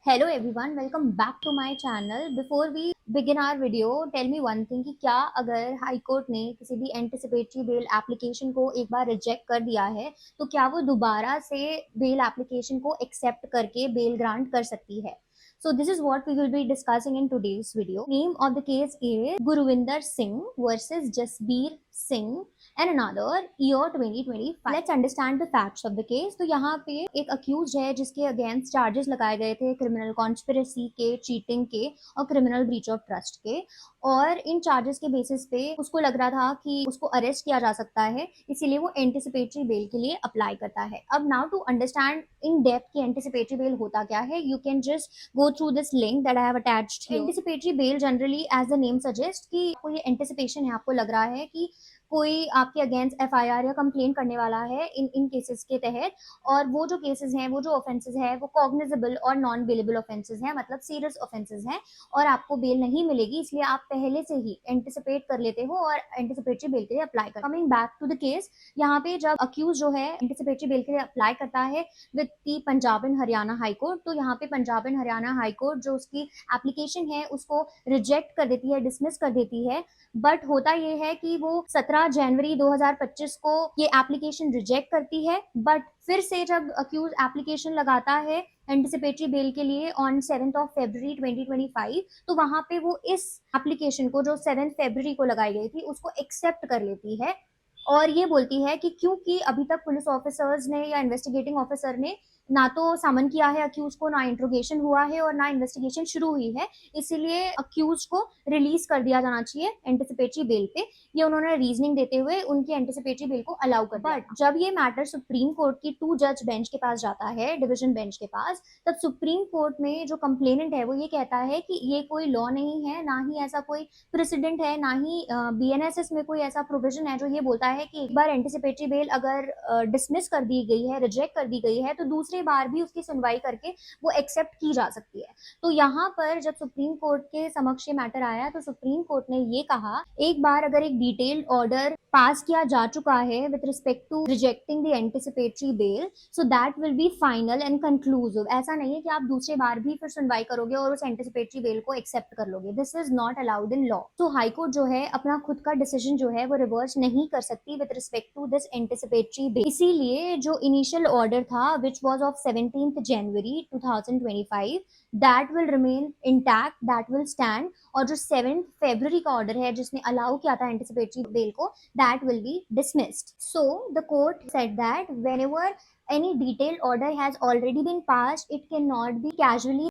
Hello everyone, welcome back to my channel. Before we begin our video, tell me one thing कि क्या अगर high court ने किसी भी एंटिसिपेटरी बेल एप्लीकेशन को एक बार रिजेक्ट कर दिया है तो क्या वो दोबारा से बेल एप्लीकेशन को एक्सेप्ट करके बेल ग्रांट कर सकती है. So this is what we will be discussing in today's video. Name of the case is Guruvinder Singh versus Jasbir Singh and another year 2025. Let's understand the facts of the case. तो यहाँ पे एक accused है जिसके against charges लगाए गए थे criminal conspiracy के, चीटिंग के और क्रिमिनल ब्रीच ऑफ ट्रस्ट के. और इन चार्जेस के बेसिस पे उसको लग रहा था कि उसको अरेस्ट किया जा सकता है, इसीलिए वो एंटिसिपेटरी बेल के लिए अप्लाई करता है. अब now to understand in depth की एंटिसिपेटरी बेल होता क्या है, you can just go through this link that I have attached here. Anticipatory bail generally, as the name suggests, कि आपको ये anticipation है, आपको लग रहा है कि कोई आपके अगेंस्ट एफआईआर या कंप्लेन करने वाला है इन केसेस के तहत, और वो जो केसेस हैं, वो जो ऑफेंसेस हैं, वो कॉग्निजेबल और नॉन बेलेबल ऑफेंसेस हैं, मतलब सीरियस ऑफेंसेस हैं, और आपको बेल नहीं मिलेगी, इसलिए आप पहले से ही एंटिसिपेट कर लेते हो और एंटिसिपेटरी बेल के लिए अप्लाई कर. Coming back to the case, यहाँ पे जब अक्यूज जो है एंटिसिपेटरी बेल के लिए अप्लाई करता है with the Punjab and Haryana high court, तो यहाँ पे Punjab and Haryana high court जो उसकी एप्लीकेशन है उसको रिजेक्ट कर देती है, डिसमिस कर देती है. बट होता ये है कि वो 17 जनवरी 2025 को ये एप्लीकेशन रिजेक्ट करती है, बट फिर से जब अक्यूज एप्लीकेशन लगाता है एंटिसिपेटरी बेल के लिए ऑन 7 फरवरी 2025, तो वहां पे वो इस एप्लीकेशन को जो 7 फरवरी को लगाई गई थी उसको एक्सेप्ट कर लेती है, और ये बोलती है कि क्योंकि अभी तक पुलिस ऑफिसर्स ने या इन्वेस्टिगेटिंग ऑफिसर ने ना तो समन किया है अक्यूज को, ना इंट्रोगेशन हुआ है और ना इन्वेस्टिगेशन शुरू हुई है, इसीलिए अक्यूज को रिलीज कर दिया जाना चाहिए एंटिसिपेटरी बेल पे. ये उन्होंने रीजनिंग देते हुए उनकी एंटिसिपेटरी बेल को अलाउ कर दिया. बट जब ये मैटर सुप्रीम कोर्ट की 2 जज बेंच के पास जाता है, डिवीजन बेंच के पास, तब सुप्रीम कोर्ट में जो कंप्लेनेंट है वो ये कहता है कि ये कोई लॉ नहीं है, ना ही ऐसा कोई प्रेसिडेंट है, ना ही बीएनएसएस में कोई ऐसा प्रोविजन है जो ये बोलता है कि एक बार एंटिसिपेटरी बेल अगर डिसमिस कर दी गई है, रिजेक्ट कर दी गई है, तो दूसरी बार भी उसकी सुनवाई करके वो एक्सेप्ट की जा सकती है. तो यहाँ पर जब सुप्रीम कोर्ट के समक्ष ये मैटर आया तो सुप्रीम कोर्ट ने ये कहा, एक बार अगर एक डिटेल्ड ऑर्डर पास किया जा चुका है with respect to rejecting the anticipatory bail, so that will be final and conclusive. ऐसा नहीं है कि आप दूसरी बार भी फिर सुनवाई करोगे और उस एंटिसिपेटरी बेल को एक्सेप्ट कर लोगे. This is not allowed in law. तो हाई कोर्ट जो है अपना खुद का डिसीजन जो है वो रिवर्स नहीं कर सकती with respect to this anticipatory bail. इसीलिए जो इनिशियल ऑर्डर था which was of 17 January 2025, that will remain intact, that will stand. और जो 7 फरवरी का ऑर्डर है जिसने अलाउ किया था एंटिसिपेटरी बेल को, that will be dismissed. So the court said that whenever any detailed order has already been passed, it cannot be casually